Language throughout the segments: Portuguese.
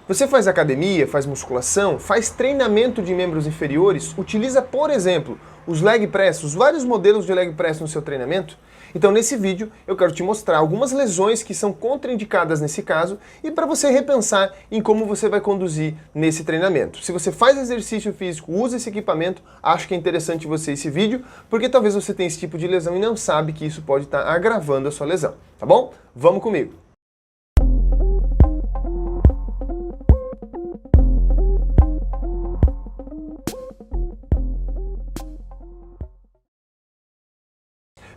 Você faz academia, faz musculação, faz treinamento de membros inferiores, utiliza, por exemplo, os leg press, os vários modelos de leg press no seu treinamento? Então nesse vídeo eu quero te mostrar algumas lesões que são contraindicadas nesse caso e para você repensar em como você vai conduzir nesse treinamento. Se você faz exercício físico, usa esse equipamento, acho que é interessante você esse vídeo, porque talvez você tenha esse tipo de lesão e não sabe que isso pode estar agravando a sua lesão, tá bom? Vamos comigo!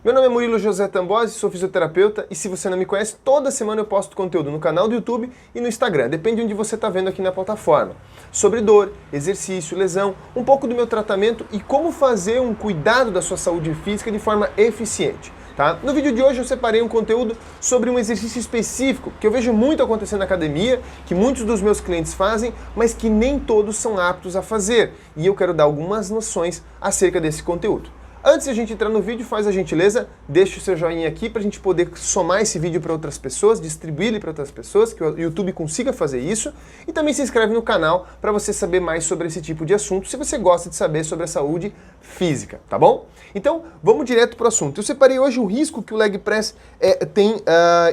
Meu nome é Murilo José Tambosi, sou fisioterapeuta e se você não me conhece, toda semana eu posto conteúdo no canal do YouTube e no Instagram, depende de onde você está vendo aqui na plataforma. Sobre dor, exercício, lesão, um pouco do meu tratamento e como fazer um cuidado da sua saúde física de forma eficiente. Tá? No vídeo de hoje eu separei um conteúdo sobre um exercício específico que eu vejo muito acontecendo na academia, que muitos dos meus clientes fazem, mas que nem todos são aptos a fazer. E eu quero dar algumas noções acerca desse conteúdo. Antes de a gente entrar no vídeo, faz a gentileza, deixa o seu joinha aqui para a gente poder somar esse vídeo para outras pessoas, distribuir ele para outras pessoas, que o YouTube consiga fazer isso. E também se inscreve no canal para você saber mais sobre esse tipo de assunto, se você gosta de saber sobre a saúde física, tá bom? Então, vamos direto para o assunto. Eu separei hoje o risco que o leg press tem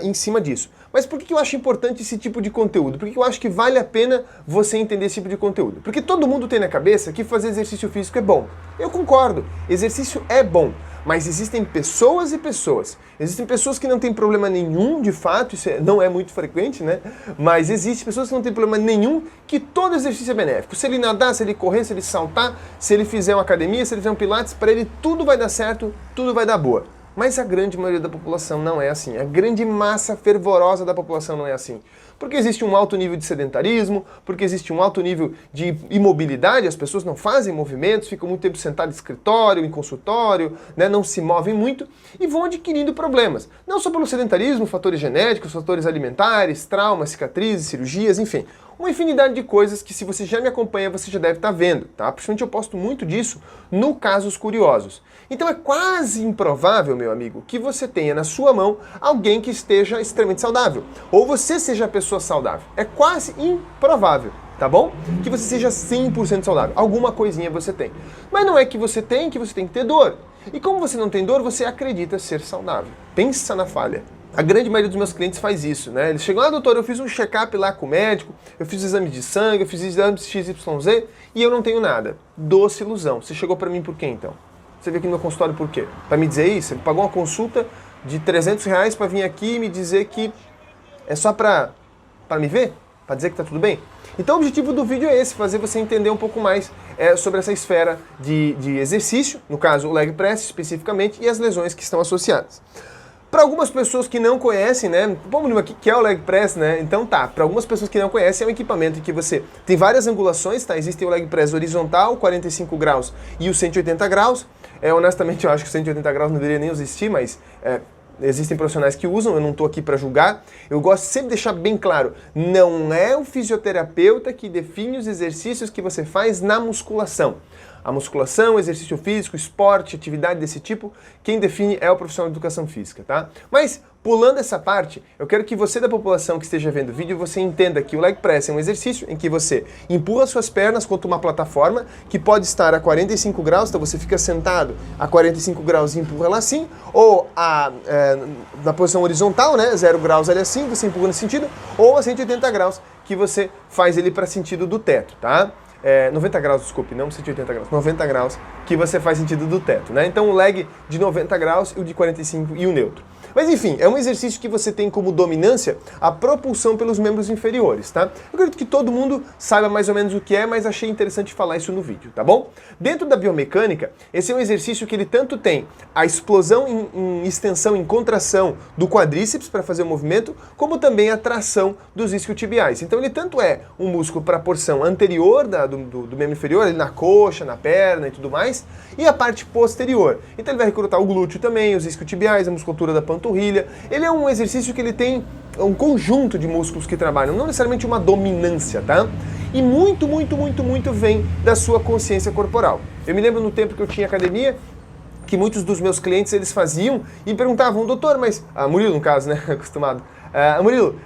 em cima disso. Mas por que eu acho importante esse tipo de conteúdo? Por que eu acho que vale a pena você entender esse tipo de conteúdo? Porque todo mundo tem na cabeça que fazer exercício físico é bom. Eu concordo, exercício é bom, mas existem pessoas e pessoas. Existem pessoas que não têm problema nenhum, de fato, isso não é muito frequente, né? Mas existem pessoas que não têm problema nenhum, que todo exercício é benéfico. Se ele nadar, se ele correr, se ele saltar, se ele fizer uma academia, se ele fizer um pilates, para ele tudo vai dar certo, tudo vai dar boa. Mas a grande maioria da população não é assim. A grande massa fervorosa da população não é assim. Porque existe um alto nível de sedentarismo, porque existe um alto nível de imobilidade, as pessoas não fazem movimentos, ficam muito tempo sentadas em escritório, em consultório, né, não se movem muito e vão adquirindo problemas. Não só pelo sedentarismo, fatores genéticos, fatores alimentares, traumas, cicatrizes, cirurgias, enfim. Uma infinidade de coisas que se você já me acompanha, você já deve estar vendo, tá? Principalmente eu posto muito disso no Casos Curiosos. Então é quase improvável, meu amigo, que você tenha na sua mão alguém que esteja extremamente saudável. Ou você seja a pessoa saudável. É quase improvável, tá bom? Que você seja 100% saudável. Alguma coisinha você tem. Mas não é que você tem que ter dor. E como você não tem dor, você acredita ser saudável. Pensa na falha. A grande maioria dos meus clientes faz isso, né? Eles chegam lá, doutor, eu fiz um check-up lá com o médico, eu fiz exame de sangue, eu fiz exames XYZ e eu não tenho nada. Doce ilusão. Você chegou pra mim por quê, então? Você veio aqui no meu consultório por quê? Pra me dizer isso? Ele pagou uma consulta de R$300 pra vir aqui e me dizer que é só pra me ver? Pra dizer que tá tudo bem? Então o objetivo do vídeo é esse, fazer você entender um pouco mais sobre essa esfera de exercício, no caso o leg press especificamente, e as lesões que estão associadas. Para algumas pessoas que não conhecem, né, vamos ver aqui que é o leg press, né, então tá, para algumas pessoas que não conhecem, é um equipamento em que você tem várias angulações, tá, existe o leg press horizontal, 45 graus e o 180 graus, honestamente eu acho que o 180 graus não deveria nem existir, mas existem profissionais que usam, eu não estou aqui para julgar, eu gosto sempre de deixar bem claro, não é o fisioterapeuta que define os exercícios que você faz na musculação. A musculação, exercício físico, esporte, atividade desse tipo, quem define é o profissional de educação física, tá? Mas, pulando essa parte, eu quero que você da população que esteja vendo o vídeo, você entenda que o leg press é um exercício em que você empurra suas pernas contra uma plataforma que pode estar a 45 graus, então você fica sentado a 45 graus e empurra ela assim, ou na posição horizontal, né, 0 graus ali assim, você empurra nesse sentido, ou a 180 graus, que você faz ele para sentido do teto, tá? 90 graus, desculpe, não 180 graus, 90 graus, que você faz sentido do teto, né? Então o leg de 90 graus e o de 45 e o neutro. Mas enfim, é um exercício que você tem como dominância a propulsão pelos membros inferiores, tá? Eu acredito que todo mundo saiba mais ou menos o que é, mas achei interessante falar isso no vídeo, tá bom? Dentro da biomecânica, esse é um exercício que ele tanto tem a explosão em extensão, em contração do quadríceps para fazer o movimento, como também a tração dos isquiotibiais. Então ele tanto é um músculo para a porção anterior do membro inferior, ali na coxa, na perna e tudo mais, e a parte posterior. Então ele vai recrutar o glúteo também, os isquiotibiais, a musculatura da panturrilha. Ele é um exercício que ele tem um conjunto de músculos que trabalham, não necessariamente uma dominância, tá? E muito vem da sua consciência corporal. Eu me lembro no tempo que eu tinha academia, que muitos dos meus clientes eles faziam e perguntavam, doutor, mas... Murilo no caso, né? Acostumado. Murilo,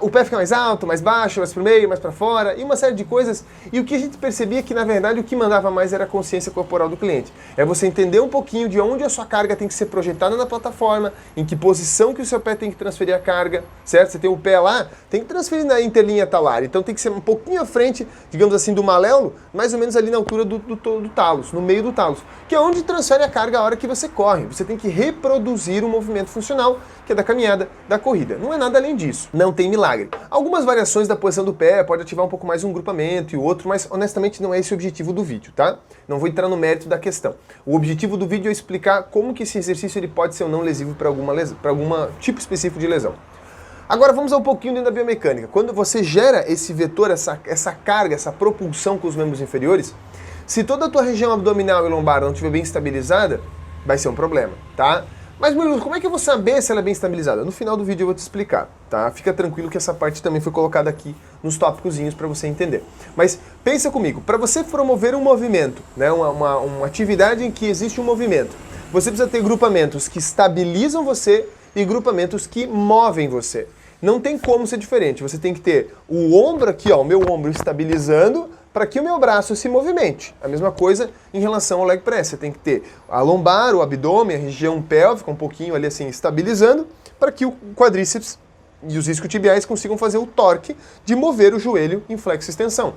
o pé fica mais alto, mais baixo, mais pro meio, mais para fora, e uma série de coisas. E o que a gente percebia é que, na verdade, o que mandava mais era a consciência corporal do cliente. É você entender um pouquinho de onde a sua carga tem que ser projetada na plataforma, em que posição que o seu pé tem que transferir a carga, certo? Você tem o pé lá, tem que transferir na interlinha talar, então tem que ser um pouquinho à frente, digamos assim, do maléolo, mais ou menos ali na altura do talos, no meio do talos, que é onde transfere a carga a hora que você corre. Você tem que reproduzir o movimento funcional, que é da caminhada, da corrida. Não é nada além disso. Não tem milagre. Algumas variações da posição do pé pode ativar um pouco mais um grupamento e o outro, mas honestamente não é esse o objetivo do vídeo, tá? Não vou entrar no mérito da questão. O objetivo do vídeo é explicar como que esse exercício ele pode ser ou não lesivo para algum tipo específico de lesão. Agora vamos a um pouquinho dentro da biomecânica. Quando você gera esse vetor, essa carga, essa propulsão com os membros inferiores, se toda a tua região abdominal e lombar não estiver bem estabilizada, vai ser um problema, tá? Mas, Murilo, como é que eu vou saber se ela é bem estabilizada? No final do vídeo eu vou te explicar, tá? Fica tranquilo que essa parte também foi colocada aqui nos tópicozinhos para você entender. Mas pensa comigo, para você promover um movimento, né, uma atividade em que existe um movimento, você precisa ter grupamentos que estabilizam você e grupamentos que movem você. Não tem como ser diferente. Você tem que ter o ombro aqui, ó, o meu ombro estabilizando para que o meu braço se movimente. A mesma coisa em relação ao leg press. Você tem que ter a lombar, o abdômen, a região pélvica um pouquinho ali assim estabilizando para que o quadríceps e os isquiotibiais consigam fazer o torque de mover o joelho em flexo-extensão,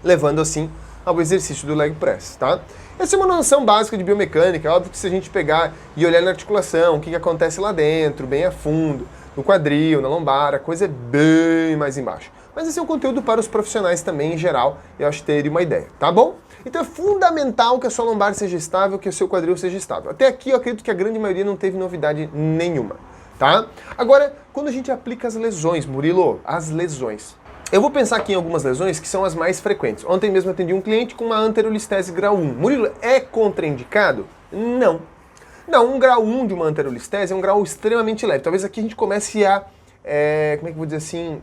levando assim ao exercício do leg press, tá? Essa é uma noção básica de biomecânica. É óbvio que se a gente pegar e olhar na articulação, o que acontece lá dentro, bem a fundo, no quadril, na lombar, a coisa é bem mais embaixo. Mas esse é um conteúdo para os profissionais também, em geral, eu acho que teria uma ideia, tá bom? Então é fundamental que a sua lombar seja estável, que o seu quadril seja estável. Até aqui eu acredito que a grande maioria não teve novidade nenhuma, tá? Agora, quando a gente aplica as lesões, Murilo, as lesões. Eu vou pensar aqui em algumas lesões que são as mais frequentes. Ontem mesmo eu atendi um cliente com uma anterolistese grau 1. Murilo, é contraindicado? Não. Não, um grau 1 de uma anterolistese é um grau extremamente leve. Talvez aqui a gente comece a, como é que eu vou dizer assim,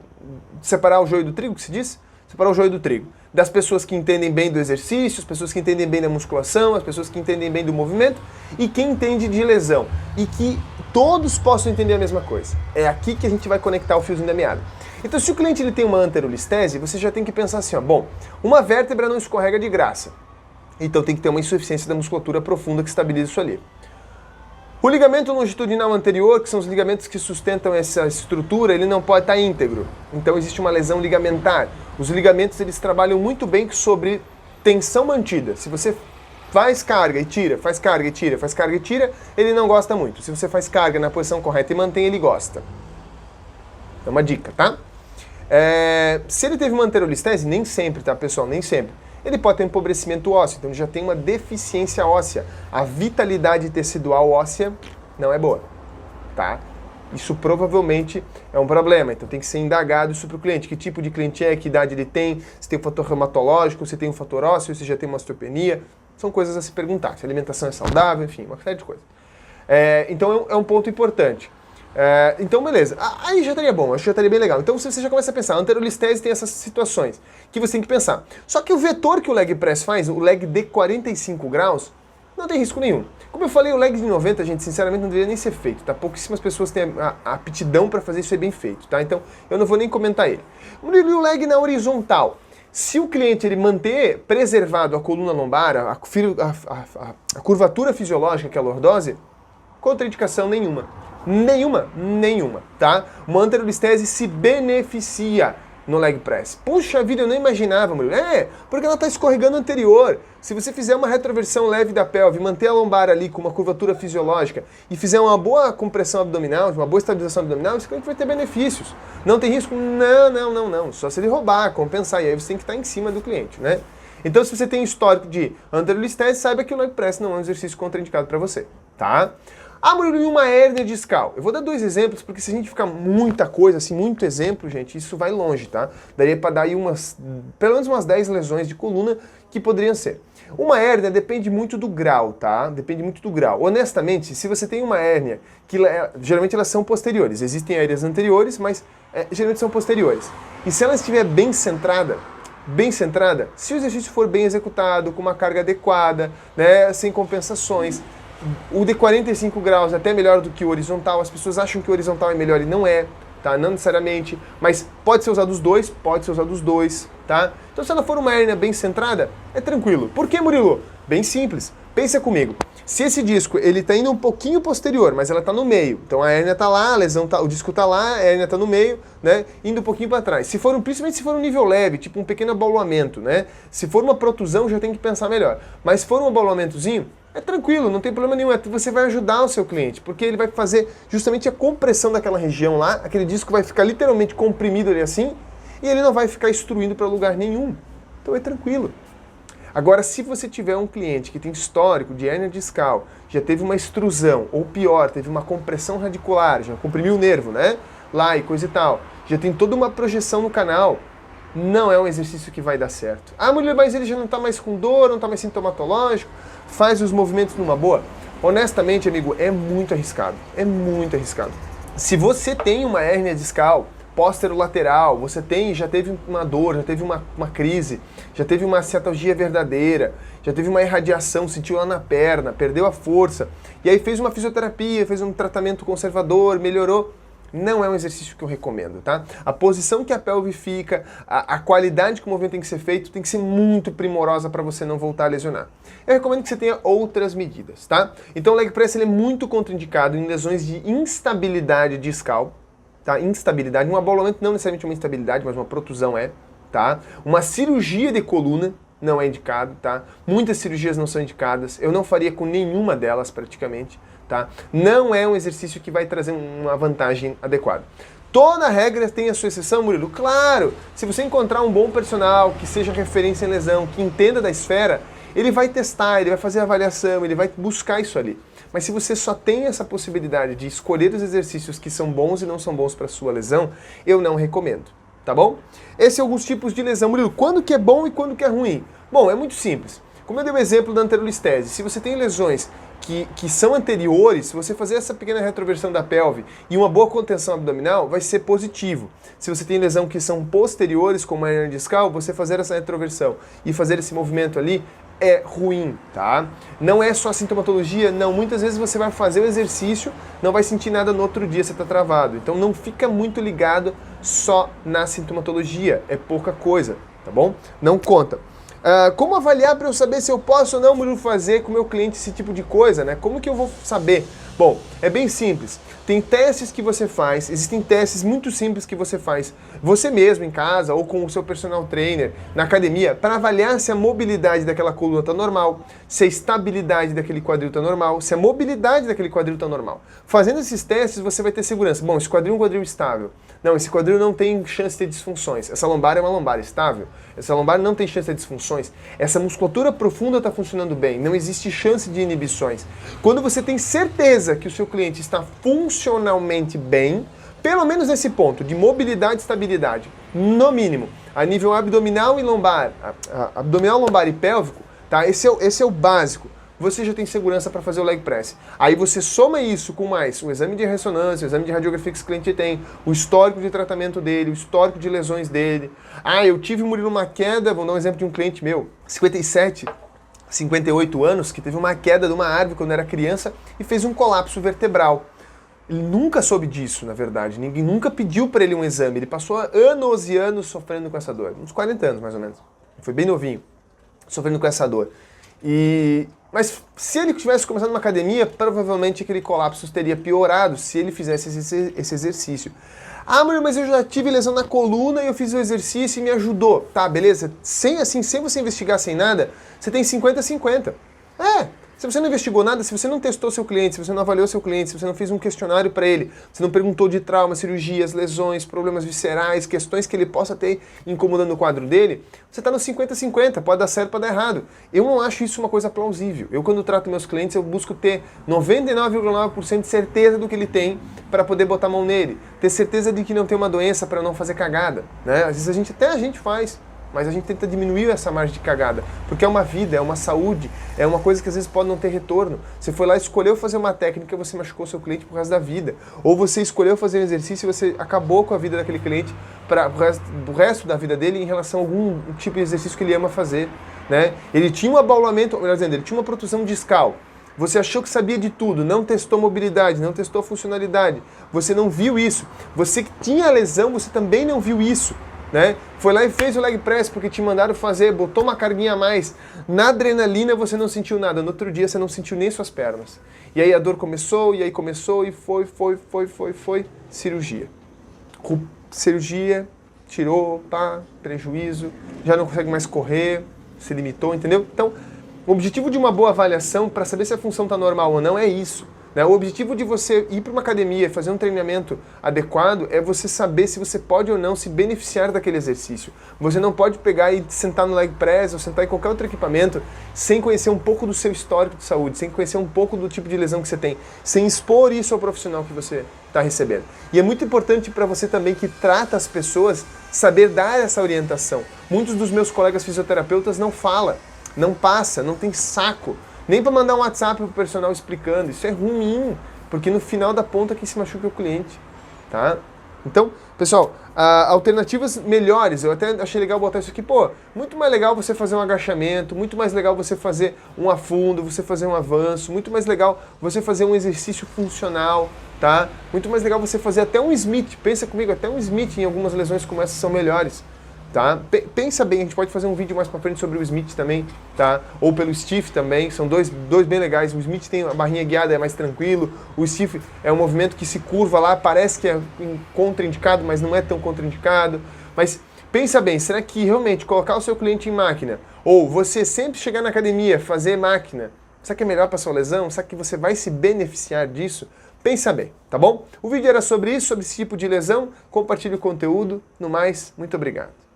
separar o joio do trigo, que se diz? Separar o joio do trigo. Das pessoas que entendem bem do exercício, as pessoas que entendem bem da musculação, as pessoas que entendem bem do movimento e quem entende de lesão. E que todos possam entender a mesma coisa. É aqui que a gente vai conectar o fiozinho da meada. Então, se o cliente ele tem uma anterolistese, você já tem que pensar assim, ó, bom, uma vértebra não escorrega de graça. Então tem que ter uma insuficiência da musculatura profunda que estabiliza isso ali. O ligamento longitudinal anterior, que são os ligamentos que sustentam essa estrutura, ele não pode estar íntegro. Então existe uma lesão ligamentar. Os ligamentos eles trabalham muito bem sobre tensão mantida. Se você faz carga e tira, faz carga e tira, faz carga e tira, ele não gosta muito. Se você faz carga na posição correta e mantém, ele gosta. É uma dica, tá? Se ele teve uma anterolistese, nem sempre, tá, pessoal? Nem sempre. Ele pode ter empobrecimento ósseo, então ele já tem uma deficiência óssea. A vitalidade tecidual óssea não é boa, tá? Isso provavelmente é um problema, então tem que ser indagado isso para o cliente. Que tipo de cliente é, que idade ele tem, se tem um fator reumatológico, se tem um fator ósseo, se já tem uma osteopenia. São coisas a se perguntar, se a alimentação é saudável, enfim, uma série de coisas. Então é um ponto importante. Então, beleza. Aí já estaria bom, acho que já estaria bem legal. Então você já começa a pensar, a anterolistese tem essas situações que você tem que pensar. Só que o vetor que o leg press faz, o leg de 45 graus, não tem risco nenhum. Como eu falei, o leg de 90, gente, sinceramente não deveria nem ser feito, tá? Pouquíssimas pessoas têm a aptidão para fazer isso bem feito, tá? Então eu não vou nem comentar ele. E o leg na horizontal. Se o cliente ele manter preservado a coluna lombar, a curvatura fisiológica, que é a lordose, contraindicação nenhuma. Nenhuma, tá? Uma anterolistese se beneficia no leg press. Puxa vida, eu não imaginava, Murilo. Porque ela está escorregando anterior. Se você fizer uma retroversão leve da pelve, manter a lombar ali com uma curvatura fisiológica e fizer uma boa compressão abdominal, uma boa estabilização abdominal, esse cliente vai ter benefícios. Não tem risco? Não. Só se ele roubar, compensar. E aí você tem que estar em cima do cliente, né? Então, se você tem histórico de anterolistese, saiba que o leg press não é um exercício contraindicado para você, tá? Murilo, e uma hérnia discal? Eu vou dar 2 exemplos, porque se a gente ficar muita coisa, assim, muito exemplo, gente, isso vai longe, tá? Daria para dar aí pelo menos umas 10 lesões de coluna que poderiam ser. Uma hérnia depende muito do grau, tá? Depende muito do grau. Honestamente, se você tem uma hérnia, que geralmente elas são posteriores, existem hérnias anteriores, mas geralmente são posteriores. E se ela estiver bem centrada, se o exercício for bem executado, com uma carga adequada, né, sem compensações, o de 45 graus é até melhor do que o horizontal. As pessoas acham que o horizontal é melhor e não é, tá? Não necessariamente, mas pode ser usado os dois, pode ser usado os dois, tá? Então se ela for uma hérnia bem centrada, é tranquilo. Por que, Murilo? Bem simples. Pensa comigo. Se esse disco ele tá indo um pouquinho posterior, mas ela tá no meio, então a hérnia tá lá, a lesão tá, o disco tá lá, a hérnia tá no meio, né? Indo um pouquinho para trás. Principalmente se for um nível leve, tipo um pequeno abaulamento, né? Se for uma protusão, já tem que pensar melhor. Mas se for um abaulamentozinho, é tranquilo, não tem problema nenhum. Você vai ajudar o seu cliente, porque ele vai fazer justamente a compressão daquela região lá, aquele disco vai ficar literalmente comprimido ali assim, e ele não vai ficar instruindo para lugar nenhum. Então é tranquilo. Agora, se você tiver um cliente que tem histórico de hérnia discal, já teve uma extrusão, ou pior, teve uma compressão radicular, já comprimiu o nervo, né? Lá e coisa e tal, já tem toda uma projeção no canal, não é um exercício que vai dar certo. Ah, mulher, mas ele já não está mais com dor, não está mais sintomatológico, faz os movimentos numa boa. Honestamente, amigo, é muito arriscado. É muito arriscado. Se você tem uma hérnia discal póstero-lateral, você já teve uma dor, já teve uma crise, já teve uma ciatalgia verdadeira, já teve uma irradiação, sentiu lá na perna, perdeu a força, e aí fez uma fisioterapia, fez um tratamento conservador, melhorou, não é um exercício que eu recomendo, tá? A posição que a pelve fica, a qualidade que o movimento tem que ser feito, tem que ser muito primorosa para você não voltar a lesionar. Eu recomendo que você tenha outras medidas, tá? Então o leg press ele é muito contraindicado em lesões de instabilidade discal, tá? Instabilidade, um abaulamento não necessariamente uma instabilidade, mas uma protusão é, tá? Uma cirurgia de coluna não é indicado, tá? Muitas cirurgias não são indicadas, eu não faria com nenhuma delas praticamente, tá? Não é um exercício que vai trazer uma vantagem adequada. Toda regra tem a sua exceção, Murilo? Claro! Se você encontrar um bom personal que seja referência em lesão, que entenda da esfera, ele vai testar, ele vai fazer avaliação, ele vai buscar isso ali. Mas se você só tem essa possibilidade de escolher os exercícios que são bons e não são bons para a sua lesão, eu não recomendo, tá bom? Esses são alguns tipos de lesão. Murilo, quando que é bom e quando que é ruim? Bom, é muito simples. Como eu dei o exemplo da anterolistese, se você tem lesões que são anteriores, se você fazer essa pequena retroversão da pelve e uma boa contenção abdominal, vai ser positivo. Se você tem lesão que são posteriores, como a hernia discal, você fazer essa retroversão e fazer esse movimento ali é ruim, tá? Não é só sintomatologia, não. Muitas vezes você vai fazer o exercício, não vai sentir nada no outro dia, você está travado. Então não fica muito ligado só na sintomatologia, é pouca coisa, tá bom? Não conta. Como avaliar para eu saber se eu posso ou não, Murilo, fazer com o meu cliente esse tipo de coisa, né? Como que eu vou saber? Bom, é bem simples. Tem testes que você faz, existem testes muito simples que você faz você mesmo em casa ou com o seu personal trainer na academia para avaliar se a mobilidade daquela coluna está normal, se a estabilidade daquele quadril está normal, se a mobilidade daquele quadril está normal. Fazendo esses testes você vai ter segurança. Bom, esse quadril é um quadril estável. Não, esse quadril não tem chance de ter disfunções. Essa lombar é uma lombar estável. Essa lombar não tem chance de ter disfunções. Essa musculatura profunda está funcionando bem. Não existe chance de inibições. Quando você tem certeza que o seu cliente está funcionalmente bem, pelo menos nesse ponto de mobilidade e estabilidade, no mínimo, a nível abdominal e lombar, abdominal, lombar e pélvico, tá? Esse é o básico. Você já tem segurança para fazer o leg press. Aí você soma isso com mais o exame de ressonância, o exame de radiografia que esse cliente tem, o histórico de tratamento dele, o histórico de lesões dele. Eu tive, Murilo, uma queda, vou dar um exemplo de um cliente meu, 57, 58 anos, que teve uma queda de uma árvore quando era criança e fez um colapso vertebral. Ele nunca soube disso, na verdade. Ninguém nunca pediu para ele um exame. Ele passou anos e anos sofrendo com essa dor. Uns 40 anos, mais ou menos. Foi bem novinho, sofrendo com essa dor. Mas se ele tivesse começado uma academia, provavelmente aquele colapso teria piorado se ele fizesse esse exercício. Mas eu já tive lesão na coluna e eu fiz o exercício e me ajudou. Tá, beleza. Sem você investigar, sem nada, você tem 50-50. Se você não investigou nada, se você não testou seu cliente, se você não avaliou seu cliente, se você não fez um questionário para ele, se não perguntou de trauma, cirurgias, lesões, problemas viscerais, questões que ele possa ter incomodando o quadro dele, você está no 50-50, pode dar certo, pode dar errado. Eu não acho isso uma coisa plausível. Eu, quando trato meus clientes, eu busco ter 99,9% de certeza do que ele tem para poder botar a mão nele. Ter certeza de que não tem uma doença para não fazer cagada, né? Às vezes a gente faz, mas a gente tenta diminuir essa margem de cagada, porque é uma vida, é uma saúde, é uma coisa que às vezes pode não ter retorno. Você foi lá e escolheu fazer uma técnica e você machucou seu cliente pro resto da vida. Ou você escolheu fazer um exercício e você acabou com a vida daquele cliente para o resto da vida dele em relação a algum tipo de exercício que ele ama fazer, né? Ele tinha um abaulamento, melhor dizendo, ele tinha uma protusão discal. Você achou que sabia de tudo, não testou mobilidade, não testou funcionalidade, você não viu isso. Você que tinha a lesão, você também não viu isso. Né? Foi lá e fez o leg press porque te mandaram fazer, botou uma carguinha a mais. Na adrenalina você não sentiu nada, no outro dia você não sentiu nem suas pernas. E aí a dor começou, e aí começou, e foi, cirurgia. Cirurgia, tirou, prejuízo, já não consegue mais correr, se limitou, entendeu? Então, o objetivo de uma boa avaliação para saber se a função está normal ou não é isso. O objetivo de você ir para uma academia e fazer um treinamento adequado é você saber se você pode ou não se beneficiar daquele exercício. Você não pode pegar e sentar no leg press ou sentar em qualquer outro equipamento sem conhecer um pouco do seu histórico de saúde, sem conhecer um pouco do tipo de lesão que você tem, sem expor isso ao profissional que você está recebendo. E é muito importante para você também que trata as pessoas saber dar essa orientação. Muitos dos meus colegas fisioterapeutas não falam, não passa, não tem saco. Nem para mandar um WhatsApp pro personal explicando. Isso é ruim, porque no final da ponta quem se machuca é o cliente, tá? Então, pessoal, alternativas melhores, eu até achei legal botar isso aqui, muito mais legal você fazer um agachamento, muito mais legal você fazer um afundo, você fazer um avanço, muito mais legal você fazer um exercício funcional, tá? Muito mais legal você fazer até um Smith, pensa comigo, até um Smith em algumas lesões como essas são melhores. Tá? Pensa bem, a gente pode fazer um vídeo mais pra frente sobre o Smith também, tá? Ou pelo Stiff também, são dois bem legais. O Smith tem a barrinha guiada, é mais tranquilo. O Stiff é um movimento que se curva lá, parece que é contraindicado, mas não é tão contraindicado. Mas pensa bem, será que realmente colocar o seu cliente em máquina, ou você sempre chegar na academia, fazer máquina, será que é melhor para sua lesão? Será que você vai se beneficiar disso? Pensa bem, tá bom? O vídeo era sobre isso, sobre esse tipo de lesão. Compartilhe o conteúdo. No mais, muito obrigado.